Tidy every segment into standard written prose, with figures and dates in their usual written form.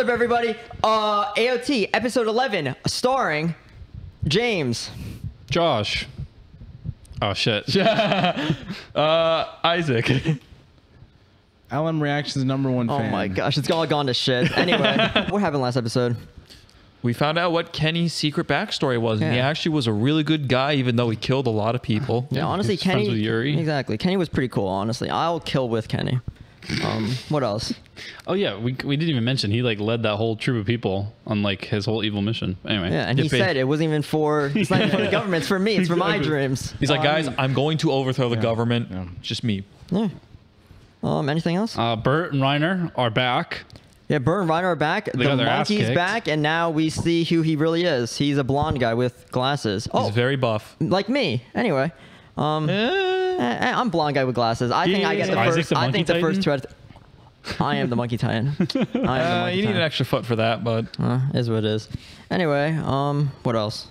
up, everybody? AOT episode 11, starring James, Josh. Oh shit. Isaac. LM Reaction's #1 fan. Oh my gosh, it's all gone to shit. Anyway, what happened last episode? We found out what Kenny's secret backstory was, and he Yeah. actually was a really good guy, even though he killed a lot of people. Yeah, honestly, he's friends Kenny. with Yuri. Exactly, Kenny was pretty cool. Honestly, I'll kill with Kenny. What else? Oh yeah, we didn't even mention he like led that whole troop of people on like his whole evil mission. Anyway. Yeah, and he said it wasn't even for. It's not even for the government. It's for me. It's for my dreams. He's like, guys, I'm going to overthrow the government. Yeah. It's just me. Yeah. Anything else? Bert and Reiner are back. Yeah, Bert and Reiner are back. got The their ass monkey's kicked. back, and now we see who he really is. He's a blonde guy with glasses. He's Oh, very buff. like me. Anyway, I'm blonde guy with glasses. I think I get the Isaac first. the I think the Monkey first two. I am the monkey titan. I am the monkey You need an titan. extra foot for that, but Is what it is. Anyway, what else?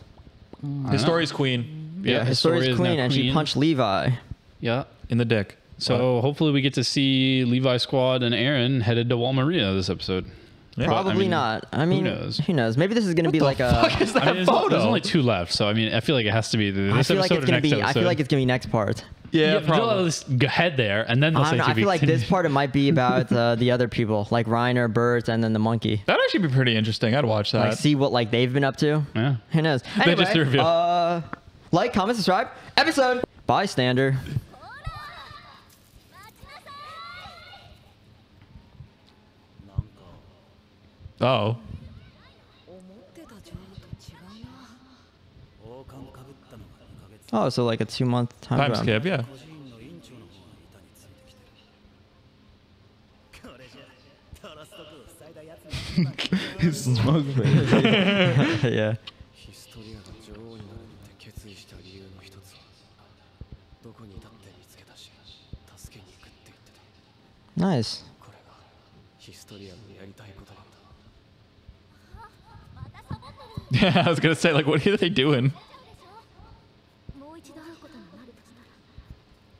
Histori's queen Yeah, Historia's is queen, now and she queen. punched Levi. Yeah. in the dick. So hopefully we get to see Levi Squad and Aaron headed to Walmarina this episode. Yeah. But, Probably not. I mean, knows? who knows? Maybe this is going to be like Fuck a. is that I mean, photo? there's only 2 left, so I mean, I feel like it has to be this I feel like episode it's or gonna next be. episode. I feel like it's gonna be next part. Yeah, but they'll at probably. least head there, and then they'll I say don't know. to I be feel like this continued. part it might be about the other people, like Reiner, Bert, and then the monkey. That'd actually be pretty interesting. I'd watch that. Like see what like they've been up to. Yeah. Who knows? They Anyway, just reveal. like, comment, subscribe. Episode bystander. Oh. Oh, so like a 2-month time Time jump. skip, yeah. His smoke face. Yeah. ヒストリアが女王になるって決意した理由の一つはどこにだって見つけたし助けに行くって言ってた Nice. これがヒストリアのやりたいことなんだ Yeah, I was gonna say, like, what are they doing?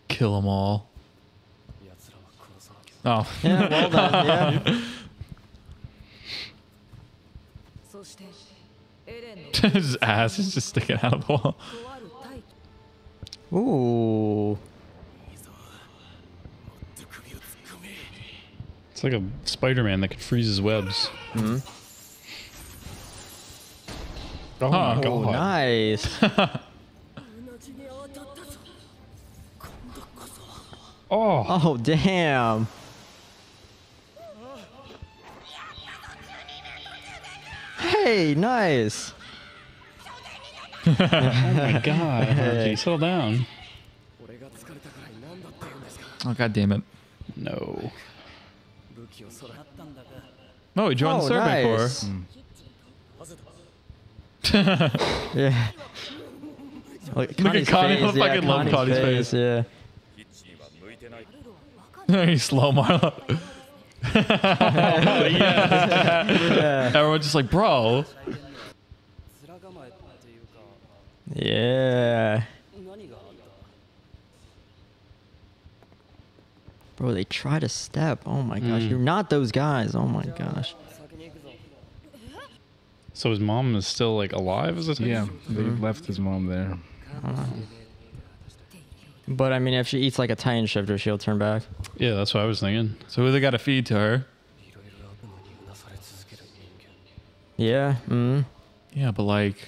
Kill them all. 奴らは殺さなきゃ Oh. Yeah, well done. Yeah. His ass is just sticking out of the wall. Ooh. It's like a Spider-Man that could freeze his webs. Mm-hmm. Oh my god. Oh, nice. Oh, Oh, damn. Hey, nice. oh my god. Haruki, settle down. 俺が疲れたくらい何だって言うんですか Oh, god damn it. No. 武器を空ったんだが Oh, he joined Oh, the Serpent nice. Corps. Yeah. Look at Connie. I fucking love Connie's face. Yeah. He's slow Marlo. Everyone's just like, bro. 面構えっていうか Yeah. 何があんだ Bro, they try to step. Oh my gosh. You're not those guys. Oh my gosh. 先に行くぞ So his mom is still like alive as a thing? Yeah, they left his mom there. But I mean, if she eats like a Titan shifter, she'll turn back. Yeah, that's what I was thinking. So who they gotta feed to her? いろいろ悪夢にうなされ続ける人間 Yeah. Mm. Yeah, but like,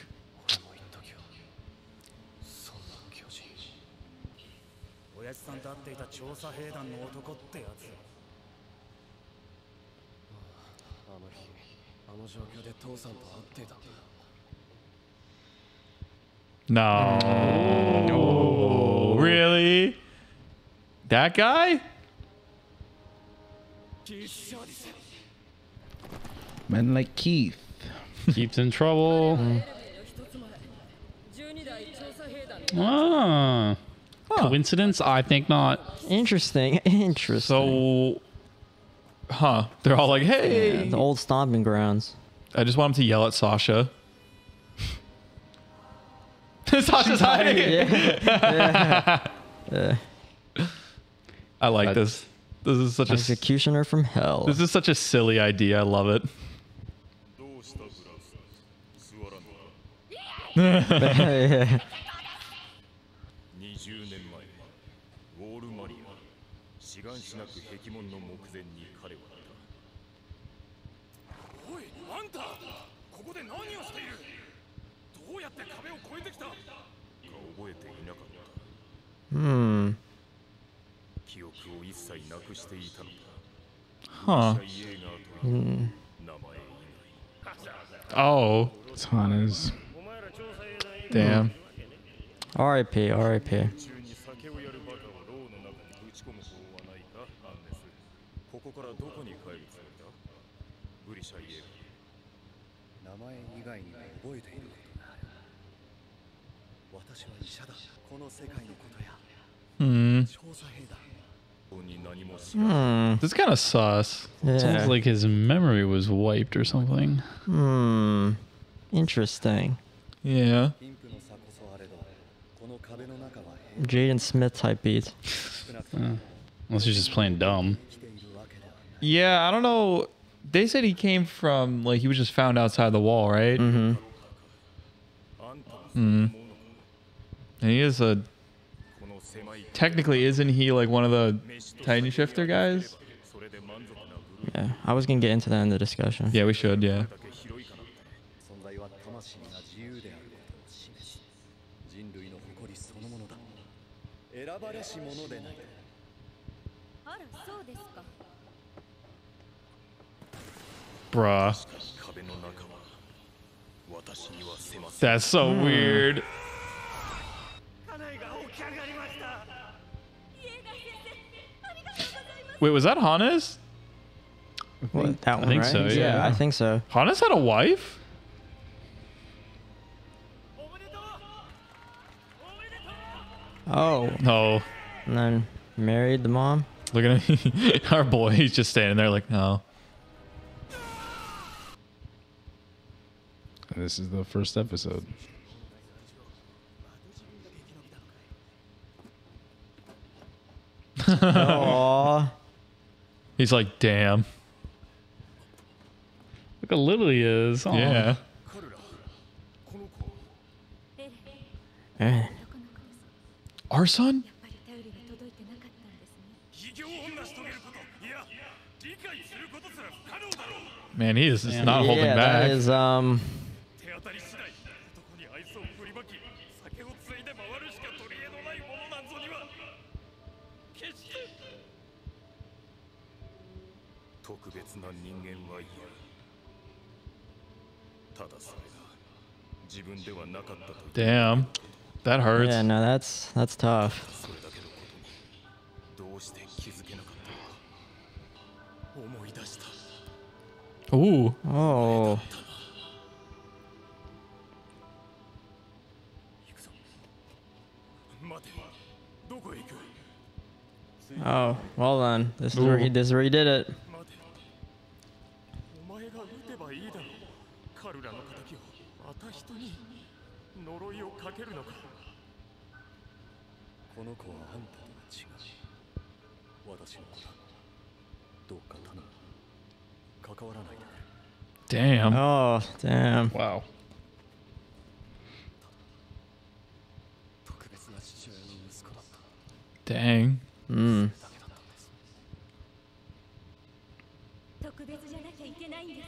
俺も一時はそんな巨人親父さんと会っていた調査兵団の男ってやつあの日あの状況で父さんと会っていたんだ no. Really? That guy? Men like Keith. Keeps in trouble. Ah. Coincidence? I think not. Interesting. Interesting. So, they're all like, hey. The old stomping grounds. I just want him to yell at Sasha. Sasha's hiding. I like this. This is such a Executioner from hell. this is such a silly idea. I love it. Yeah. 20年前ウォールマリア志願しなく壁門の目前に彼はいた。おいあんた、ここで何をしている。どうやって壁を越えてきたか覚えていなかった。 Hmm. 記憶を一切なくしていたのだ。 Huh. イエーガーという Hmm. 名前以外。 Oh. It's Hana's. Damn. R.I.P. R.I.P. 中に酒をやるバカを牢の中にぶち込む方はないか、アンネス。ここからどこに帰るつもりだ。グリシャイエーガー。名前以外には覚えていることがある。私は医者だ。この世界のことや Hmm. 調査兵だ。ここに何も知らない Hmm. This is kind of sus. Yeah. Sounds like his memory was wiped or something. Hmm. Interesting. Yeah. 貧富の差こそあれど、この壁の中は Jaden Smith type beat. 少なくとも Unless he's just playing dumb. 生きているわけではない。 Yeah, I don't know. They said he came from, like, he was just found outside the wall, right? Mm-hmm. あんたもそう思うのか。 And he is a. この狭い Technically, isn't he, like, one of the Titan Shifter guys? それで満足な部分 Yeah. I was gonna get into that in the discussion. Yeah, we should, yeah. だけ広いかなんて。存在は魂が自由であることを示す。人類の誇りそのものだ。選ばれし者でないと。あら、そうですか。 Bruh. 壁の中は私には狭す。 That's so weird. 家内が起き上がりました。 Wait, was that Hannes? What, that one, think right? so, yeah. I think so. Hannes had a wife? おめでとう。おめでとう。 Oh. No. And then married the mom. Look at him. Our boy, he's just standing there like, no. This is the first episode. Aww. He's like, damn. Look how little he is. Aw. Yeah. 彼ら、この子。エレン、 Eh. 男の子です。 Our son? やっぱり頼りが届いてなかったんですね。偉業を成し遂げること、いや、理解することすら不可能だろう。 Man, he is just not holding Yeah, that back. is 手当たり次第、男に愛想を振りまき、酒をついで回るしか取り柄のないものなんぞには。決して特別な人間はいる。ただそれが自分ではなかったという。 Damn. That hurts. yeah, no, that's tough. それだけのことにどうして気づけなかったのか思い出した。 Ooh. Oh. 行くぞ。待て、どこへ行く。 Oh. Well then, this is where he did it. 待て、お前が撃てばいいだろう。彼らの敵をまた人に呪いをかけるのか。この子はあんたとは違う。私の子だ。どうか頼む。関わらないでくれ。 Damn. Oh, damn. Wow. 特別な父親の息子だった。 Dang. Mm. だけだったんです。特別じゃなきゃいけないんですか。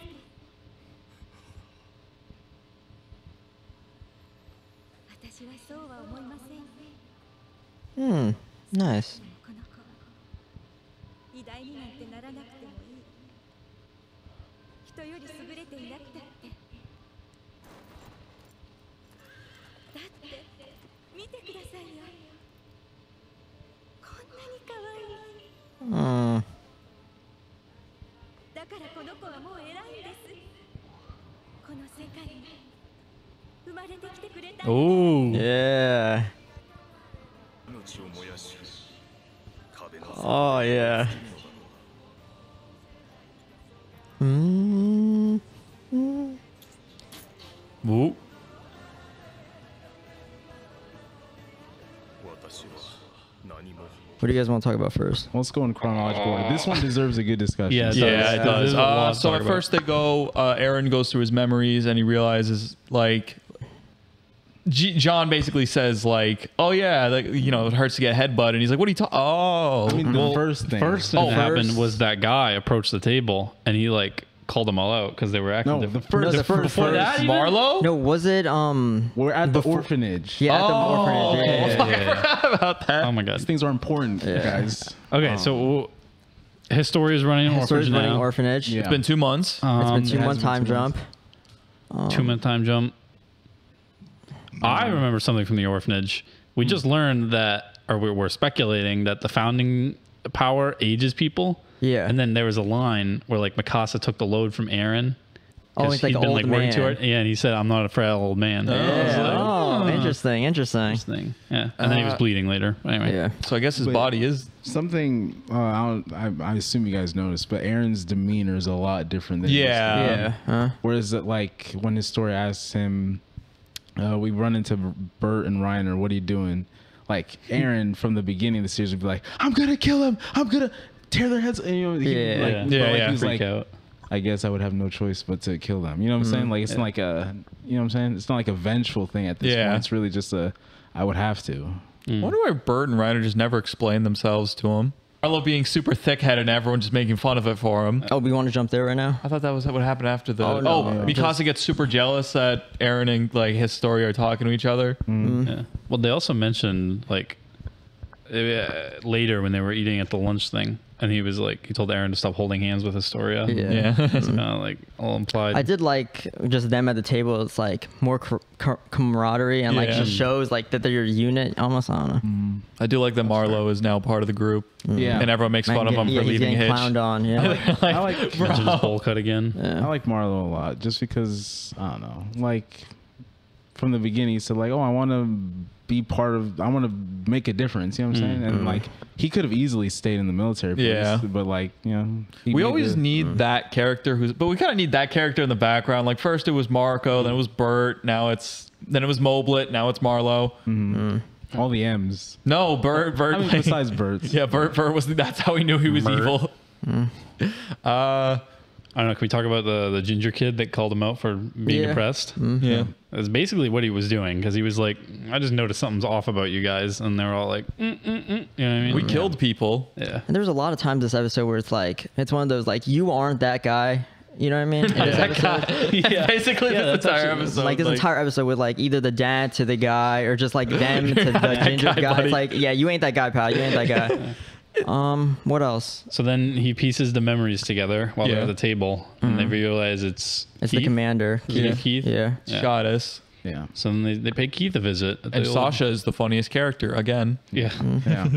私はそうは思いません。 Hmm. Nice. この子、偉大になんてならなくてもいい。人より優れていなくたって。だって見てくださいよ。こんなに可愛い。 Hmm. だからこの子はもう偉いんです。この世界に生まれてきてくれた。 Ooh. Yeah. 命を燃やし、壁の Oh yeah. Hmm. Hmm. Ooh. 私は何も What do you guys want to talk about first? Let's go in chronological order. This one deserves a good discussion. Yeah, Yeah, it There's does. a lot to So talk at about. first they go, Aaron goes through his memories and he realizes like John basically says like, oh yeah, like, you know, it hurts to get headbutt, and he's like, what are you talking? Oh, I mean, the first thing. First thing that happened was that guy approached the table and he like called them all out because they were acting no, different. the first. No, the first. before that, even? Marlo. No, was it We're at the orphanage. Yeah, at the Oh. orphanage. Yeah. about that. Oh my god. These things are important, guys. Okay, so his story is running an Story's orphanage running now. orphanage. Yeah. It's been 2 months. It's been 2 it has month been time 2 months. jump. 2 month time jump. I remember something from the orphanage. We just learned that, or we're speculating that the founding power ages people. Yeah. And then there was a line where like Mikasa took the load from Aaron. Oh, 'cause he's like he'd been old like working to man. it. Yeah, and he said, "I'm not a frail old man." Yeah. Interesting. Thing. Yeah, and then he was bleeding later. Anyway, Yeah. So I guess his Wait. body is. Something I assume you guys noticed, but Aaron's demeanor is a lot different than Yeah. Yeah. Huh? Whereas like when his story asks him, we run into Bert and Reiner, what are you doing? Like Aaron from the beginning of the series would be like, I'm gonna kill him, I'm gonna tear their heads. And, you know, Yeah. like, Yeah. but, Yeah, like, yeah. he's freak like, out. I guess I would have no choice but to kill them. You know what I'm saying? Like it's not like a, you know what I'm saying? It's not like a vengeful thing at this Yeah. point. It's really just I would have to. I wonder why Bert and Reiner just never explained themselves to him. Marlo being super thick-headed and everyone just making fun of it for him. Oh, we want to jump there right now? I thought that was what happened after the. Oh, no. Mikasa gets super jealous that Aaron and like his story are talking to each other. Yeah. Well, they also mentioned like later when they were eating at the lunch thing, and he was like, he told Aaron to stop holding hands with Historia. Yeah. Yeah. It's kind of like all implied. I did like just them at the table. It's like more camaraderie and like Yeah. just shows like that they're your unit. Almost, I don't know. I do like that Marlo is now part of the group. Yeah. And everyone makes fun of him yeah, for he's leaving getting Hitch. clowned on. Yeah. I like Mentioned his bowl cut again. I like Marlo a lot just because I don't know, like from the beginning he said like, oh, I want to be part of, I want to make a difference, you know what I'm saying? And like he could have easily stayed in the military police, Yeah. but like, you know, he We made always the- need that character but we kind of need that character in the background. Like first it was Marco, then it was Bert, then it was Moblet, now it's Marlo. all the M's. No, Bert. I mean, like- besides Bert's. yeah, Bert was. That's how he knew he was Mert. evil. I don't know. Can we talk about the ginger kid that called him out for being Yeah. depressed? Yeah. That's basically what he was doing because he was like, I just noticed something's off about you guys, and they were all like, you know what I mean? We killed people. Yeah. And there's a lot of times this episode where it's like it's one of those like you aren't that guy. You know what I mean? In this episode. Yeah. Basically, Yeah, this that's entire actually- episode. Like this entire episode with like either the dad to the guy or just like them to the ginger guy, guy. buddy. It's like, yeah, you ain't that guy, pal. You ain't that guy. What else? So then he pieces the memories together while they're Yeah. at the table, and they realize it's It's the Keith. commander. Is it Keith? Yeah. Yeah. Goddess. Yeah. So then they pay Keith a visit. at the And old- Sasha is the funniest character again. Yeah. Yeah.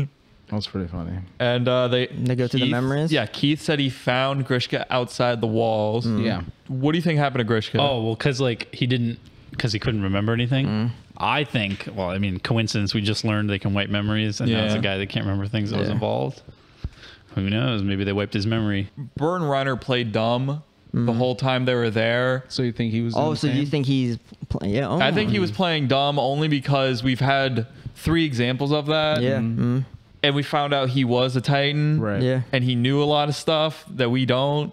That was pretty funny. And they go through the memories? Yeah, Keith said he found Grishka outside the walls. Yeah. What do you think happened to Grishka? Oh well, because he couldn't remember anything. I think. Well, I mean, coincidence. We just learned they can wipe memories, and now it's a Yeah. guy that can't remember things that was Yeah. involved. Who knows? Maybe they wiped his memory. Bert and Reiner played dumb the whole time they were there. So you think he was? Oh, so you think he's yeah? Oh. I think he was playing dumb only because we've had 3 examples of that. Yeah. And we found out he was a Titan. Right. Yeah. And he knew a lot of stuff that we don't.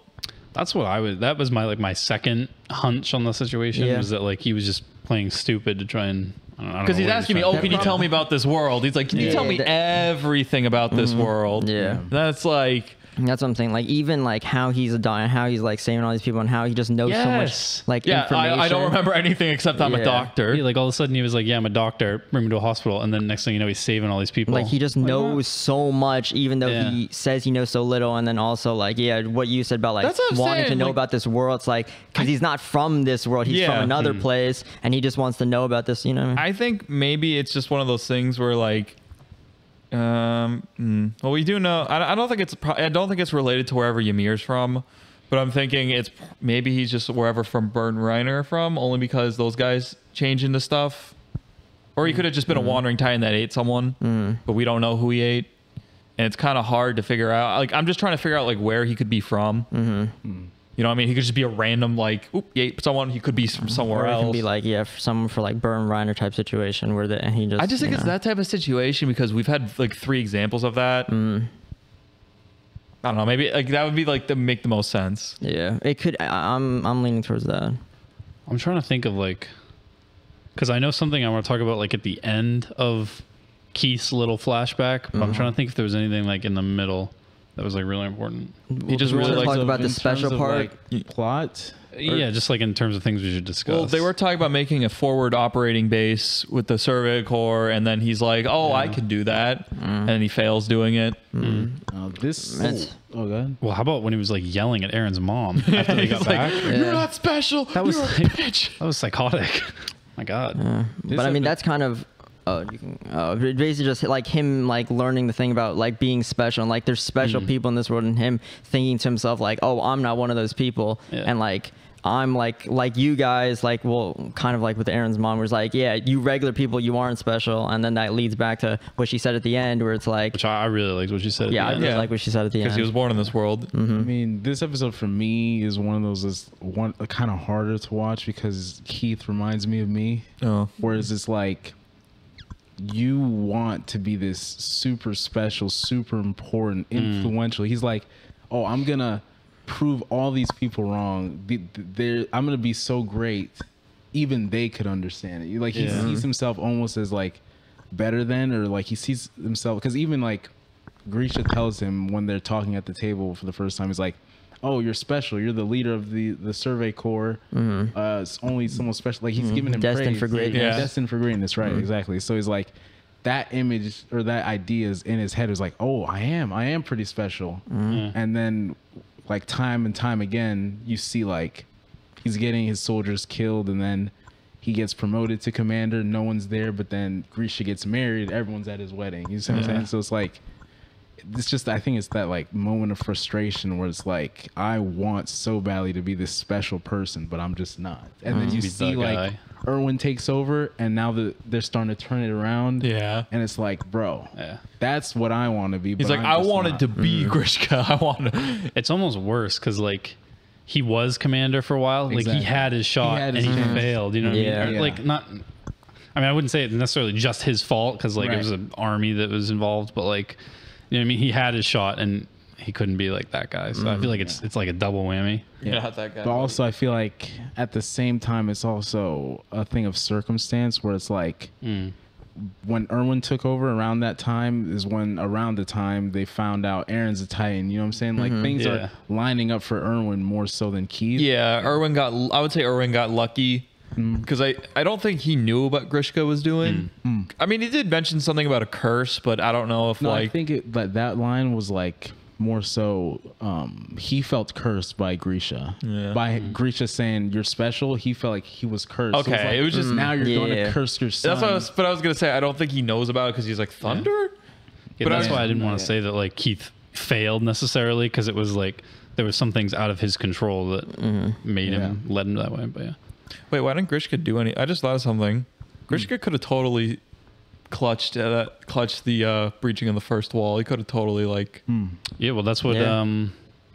That's what I was. That was my second hunch on the situation. Yeah. Was that like he was just playing stupid to try and Because he's asking me, oh, can you tell me about this world? He's like, can you Yeah, tell me everything about this world? Yeah. That's like, That's what I'm saying. Like even like how he's a doctor, how he's like saving all these people, and how he just knows so Yes. much like yeah, information. I don't remember anything except I'm a Yeah. doctor. like all of a sudden he was like, yeah, I'm a doctor. Bring me to a hospital, and then next thing you know, he's saving all these people. Like he just knows so much, even though Yeah. he says he knows so little. And then also like, yeah, what you said about like That's what I'm wanting to saying, know like- about this world. It's like because he's not from this world, he's Yeah. from another place, and he just wants to know about this. You know? I think maybe it's just one of those things where like, well, we do know. I don't think it's related to wherever Ymir's from, but I'm thinking it's maybe he's just wherever from Bert and Reiner are from, only because those guys change into stuff. Or he could have just been a wandering Titan that ate someone, but we don't know who he ate, and it's kind of hard to figure out. Like I'm just trying to figure out like where he could be from. You know what I mean? He could just be a random like, oop, yeah, someone. He could be from somewhere Or it else. can be like, yeah, for someone for like Bern Reiner type situation where and he just. I just think it's that type of situation because we've had like 3 examples of that. I don't know. Maybe like that would be like make the most sense. Yeah, it could. I'm leaning towards that. I'm trying to think of like, because I know something I want to talk about like at the end of Keith's little flashback, but I'm trying to think if there was anything like in the middle that was like really important. He just really likes talk about the in special terms of, part. like, plot. Yeah, just like in terms of things we should discuss. Well, they were talking about making a forward operating base with the Survey Corps, and then he's like, "Oh, I can do that," and then he fails doing it. This. That's- Oh, God. Well, how about when he was like yelling at Aaron's mom after they got He's back? like, "You're not special. That was You're a like- bitch." That was psychotic. My God. But I mean, that's kind of. You can basically just like him like learning the thing about like being special and like there's special people in this world and him thinking to himself like, oh, I'm not one of those people, Yeah. and like I'm like you guys, like, well, kind of like with Aaron's mom, where it's like, yeah, you regular people, you aren't special, and then that leads back to what she said at the end, where it's like, Which I really liked what she said. yeah, I At the end. really like what she said at the end. Because he was born in this world. I mean, this episode for me is one of those that's one kind of harder to watch because Keith reminds me of me. Oh. Whereas it's like you want to be this super special, super important, influential. He's like, oh, I'm gonna prove all these people wrong. I'm gonna be so great, even they could understand it. Like he sees himself almost as like better than, or like he sees himself because even like Grisha tells him when they're talking at the table for the first time, he's like, oh, you're special. You're the leader of the Survey Corps. It's only someone special. Like he's giving him Destined praise. for greatness. Yeah. Destined for greatness, right? Exactly. So he's like, that image or that idea is in his head is like, oh, I am pretty special. And then like time and time again, you see like he's getting his soldiers killed, and then he gets promoted to commander. No one's there, but then Grisha gets married. Everyone's at his wedding. You see what I'm saying? So it's like, it's just, I think it's that like moment of frustration where it's like, I want so badly to be this special person, but I'm just not. And then you Be see that like guy. Erwin takes over, and now they're starting to turn it around. Yeah. And it's like, bro, Yeah. that's what I want to be. He's but like, I'm I just wanted not." to be Grishka. I want to. It's almost worse because like he was commander for a while. Like Exactly. he had his shot He had and his he chance. failed. You know what I Yeah. mean? Or, Yeah. like not. I mean, I wouldn't say it's necessarily just his fault because like it Right. was an army that was involved, but like, you know what I mean? He had his shot and he couldn't be like that guy. So I feel like it's like a double whammy. You're not that guy. But also, I feel like at the same time, it's also a thing of circumstance where it's like when Erwin took over around that time is when around the time they found out Aaron's a Titan. You know what I'm saying? Like things Yeah. are lining up for Erwin more so than Keith. Yeah, I would say Erwin got lucky because I don't think he knew what Grishka was doing. I mean, he did mention something about a curse, but I don't know if No, I like think that line was like more so he felt cursed by Grisha. Yeah. By Grisha saying you're special, he felt like he was cursed. So Okay, it's like, it was just- now you're going Yeah. to curse your son. that's what I was gonna say. I don't think he knows about it because he's like thunder. Yeah, But that's I- why I didn't want to say that like Keith failed necessarily because it was like there was some things out of his control that made him led him that way. But yeah. Wait, why didn't Grishka do any? I just thought of something. Grishka could have totally clutched the breaching of the first wall. He could have totally like. Yeah, well, that's what Yeah.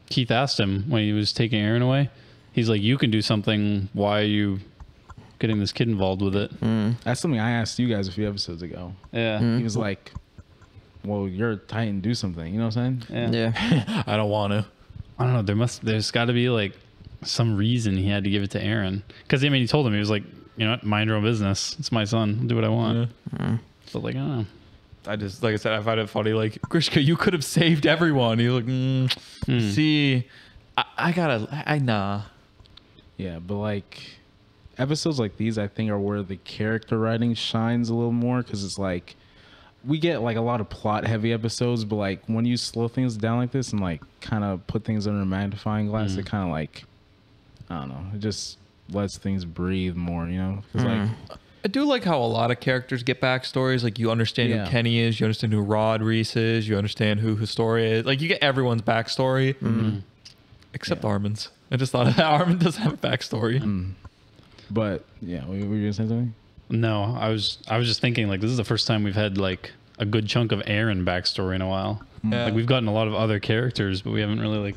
Keith asked him when he was taking Aaron away. He's like, "You can do something. Why are you getting this kid involved with it?" That's something I asked you guys a few episodes ago. Yeah, He was like, well, you're a Titan, do something. You know what I'm saying? yeah. Yeah. I don't want to. I don't know. There's got to be like some reason he had to give it to Aaron because I mean he told him he was like, you know what, mind your own business. It's my son. I'll do what I want. But like I don't know. I just, like I said, I find it funny. Like, Grishka, you could have saved everyone. He's like, see, nah. Yeah, but like episodes like these, I think are where the character writing shines a little more because it's like we get like a lot of plot heavy episodes, but like when you slow things down like this and like kind of put things under a magnifying glass, it kind of like, I don't know, it just lets things breathe more, you know? 'Cause like, I do like how a lot of characters get backstories. Like, you understand Yeah. who Kenny is, you understand who Rod Reese is, you understand who Historia is. Like, you get everyone's backstory, except Armin's. I just thought Armin doesn't have a backstory. but yeah, were you gonna say something? No, I was just thinking like this is the first time we've had like a good chunk of Aaron backstory in a while. Yeah. Like we've gotten a lot of other characters, but we haven't really like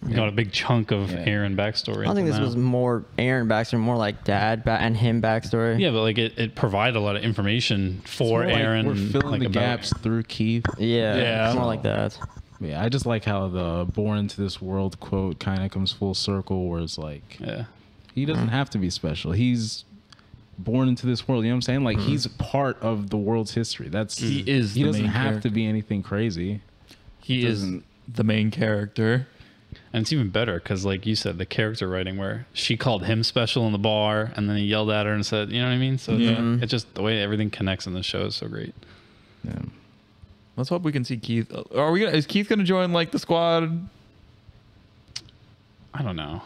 We got a big chunk of Yeah. Aaron backstory. I don't think into this was that. more Aaron backstory, more like dad and him backstory. Yeah, but like it provided a lot of information for It's more like Aaron. we're filling like, the about- gaps through Keith. Yeah. Yeah. It's more like that. Yeah, I just like how the "born into this world" quote kind of comes full circle, where it's like Yeah. he doesn't have to be special. He's born into this world. You know what I'm saying? Like he's part of the world's history. That's He is He the doesn't main have character. to be anything crazy. He is Doesn't- the main character. And it's even better because, like you said, the character writing where she called him special in the bar and then he yelled at her and said, you know what I mean? So Yeah. it's just the way everything connects in the show is so great. Yeah. Let's hope we can see Keith. Are we gonna? Is Keith gonna join like the squad? I don't know.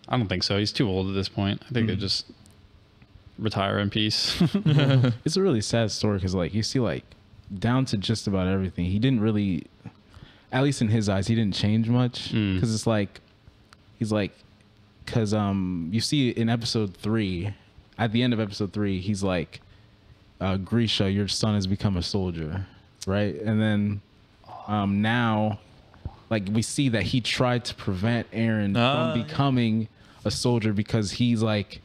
I don't think so. He's too old at this point. I think he'll just retire in peace. It's a really sad story because like you see like down to just about everything. He didn't really, at least in his eyes, he didn't change much because it's like he's like because you see in episode 3, at the end of episode 3, he's like, Grisha, your son has become a soldier, right? And then now, like we see that he tried to prevent Aaron from becoming a soldier because he's like,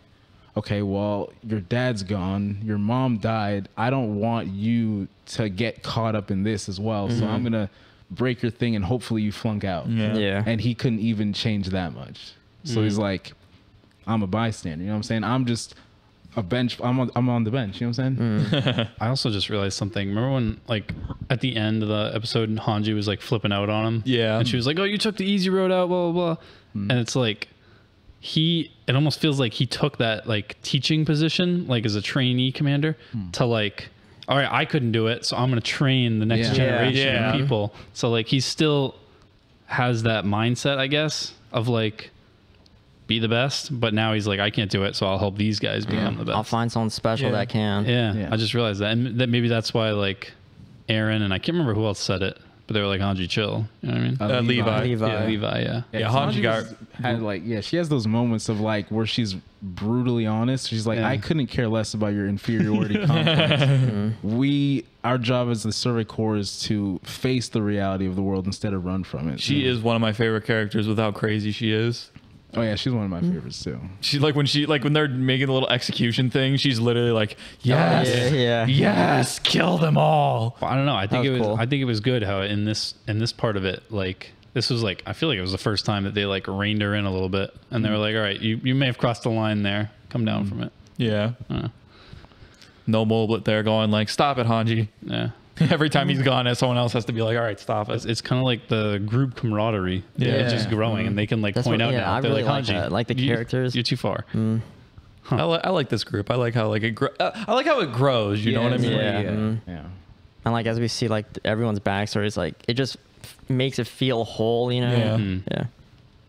okay, well, your dad's gone, your mom died. I don't want you to get caught up in this as well. So I'm gonna break your thing and hopefully you flunk out. Yeah. And he couldn't even change that much. So he's like, I'm a bystander. You know what I'm saying? I'm just a bench. I'm on the bench. You know what I'm saying? I also just realized something. Remember when, like, at the end of the episode, Hanji was like flipping out on him? Yeah. And she was like, "Oh, you took the easy road out, blah, blah, blah." And it's like, it almost feels like he took that, like, teaching position, like, as a trainee commander to, like, all right, I couldn't do it, so I'm going to train the next Yeah. generation Yeah. of people. So, like, he still has that mindset, I guess, of, like, be the best. But now he's like, I can't do it, so I'll help these guys become the best. I'll find someone special Yeah. that can. Yeah, Yeah. I just realized that, and that maybe that's why like Aaron and I can't remember who else said it, but they were like Hanji, chill. You know what I mean? Levi. Levi. Yeah, Levi. Yeah. Yeah, 'cause Hanji got- had like she has those moments of like where she's brutally honest. She's like, Yeah. I couldn't care less about your inferiority complex. Our job as the Survey Corps is to face the reality of the world instead of run from it. She is one of my favorite characters with how crazy she is. Oh yeah, she's one of my favorites too. She's like when they're making the little execution thing, she's literally like, yes, Yeah. yes, kill them all. Well, I don't know. I think That it was was. cool. I think it was good how in this part of it, like this was like I feel like it was the first time that they like reined her in a little bit, and they were like, all right, you may have crossed the line there. Come down from it. Yeah. Uh, No Moblet there going like, stop it, Hanji. yeah. Every time he's gone, someone else has to be like, all right, stop it. It's kind of like the group camaraderie. Yeah. It's just growing, and they can like That's point what- out yeah, now. I They're really like Hanji, that. Like the characters. You're too far. I like this group. I like how like I like how it grows. You know what I mean? Yeah. Yeah. And like as we see like everyone's backstories, like it just makes it feel whole, you know? Yeah. Yeah.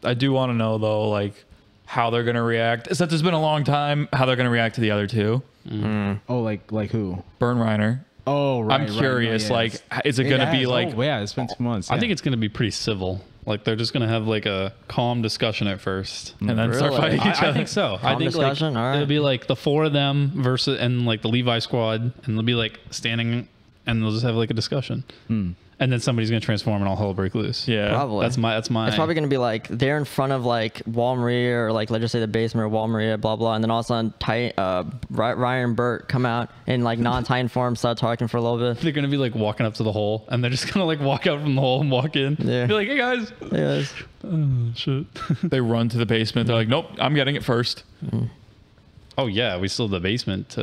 I do want to know though, like how they're gonna react. Since it's been a long time, how they're gonna react to the other two. Oh, like who? Burn Reiner. Oh, right. I'm curious. Like, is it gonna be like? Oh, yeah, it's been 2 months. I think it's going to be pretty civil. Like they're just going to have like a calm discussion at first. And then start Really? fighting each I other. think so. I Calm think discussion? like All right. it'll be like the 4 of them versus and like the Levi squad, and they'll be like standing, and they'll just have like a discussion, and then somebody's gonna transform and all hell break loose. Yeah. Probably. that's my. It's probably gonna be like they're in front of like Wal Maria or like let's just say the basement or Wal Maria, blah blah, and then all of a sudden Ryan and Bert come out in like non-Titan form, start talking for a little bit. They're gonna be like walking up to the hole, and they're just gonna like walk out from the hole and walk in. Yeah. Be like, hey guys. Hey guys. Oh, shit. They run to the basement. They're like, nope, I'm getting it first. Oh yeah, we still have the basement.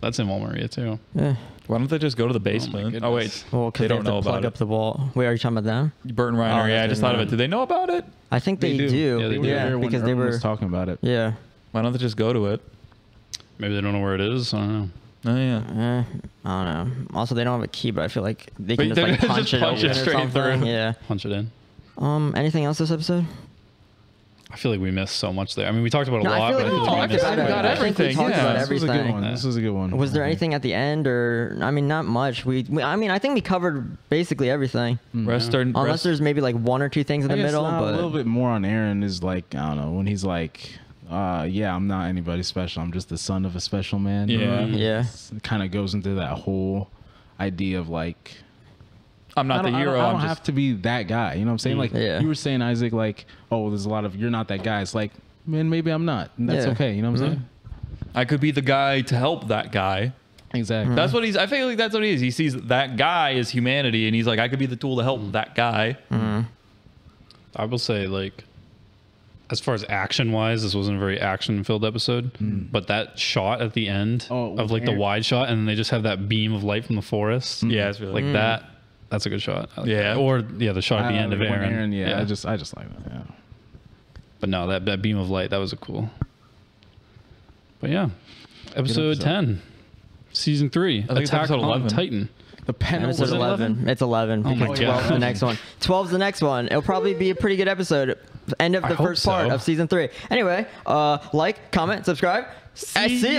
That's in Wal Maria too. Yeah. Why don't they just go to the basement? goodness. Oh wait, Well, because they they, don't have know to plug about up it. the wall. Wait, are you talking about them? Burn Reiner. Oh, Yeah, I that's just thought of it. Burn Do they know about it? I think they do. Yeah, they do. Yeah, because they were. was talking about it. Yeah. Why don't they just go to it? Maybe they don't know where it is. I don't know. Oh yeah. I don't know. Also, they don't have a key, but I feel like they can But just they like just punch it punch it open or straight something. through. Yeah. Punch it in. Anything else this episode? I feel like we missed so much there. I mean, we talked about a No, I lot, feel but like I feel we like we talked missed about quite a got bit. I think we everything, talked yeah. about This was a good everything. one. This was a good one. Was there I think. anything at the end, or I mean, not much. I mean, I think we covered basically everything, unless there's maybe like 1 or 2 things in I the guess, middle. a little But bit more on Aaron is like, I don't know, when he's like, yeah, I'm not anybody special. I'm just the son of a special man. Yeah. yeah, It kind of goes into that whole idea of like, I'm not the hero. I I'm don't just have to be that guy. You know what I'm saying? Like Yeah. you were saying, Isaac, like, oh, there's a lot of you're not that guy. It's like, man, maybe I'm not. And that's Yeah. okay. You know what I'm saying? I could be the guy to help that guy. Exactly. That's what he's. I feel like that's what he is. He sees that guy as humanity, and he's like, I could be the tool to help that guy. I will say, like, as far as action wise, this wasn't a very action filled episode, but that shot at the end of like the wide shot, and then they just have that beam of light from the forest. Yeah, it's really Like that. That's a good shot. I like Yeah. that. Or the shot at the end of When Aaron. yeah, I just like that. Yeah. But no, that beam of light, that was a cool. But yeah, episode episode. 10, season 3, I think it's Attack episode on 11. Titan. The panel Episode Was it 11. It's 11 Oh my because 12 is the God. next one. 12 is the next one. It'll probably be a pretty good episode. End of I the hope first part so. of season 3. Anyway, like, comment, subscribe. I see ya.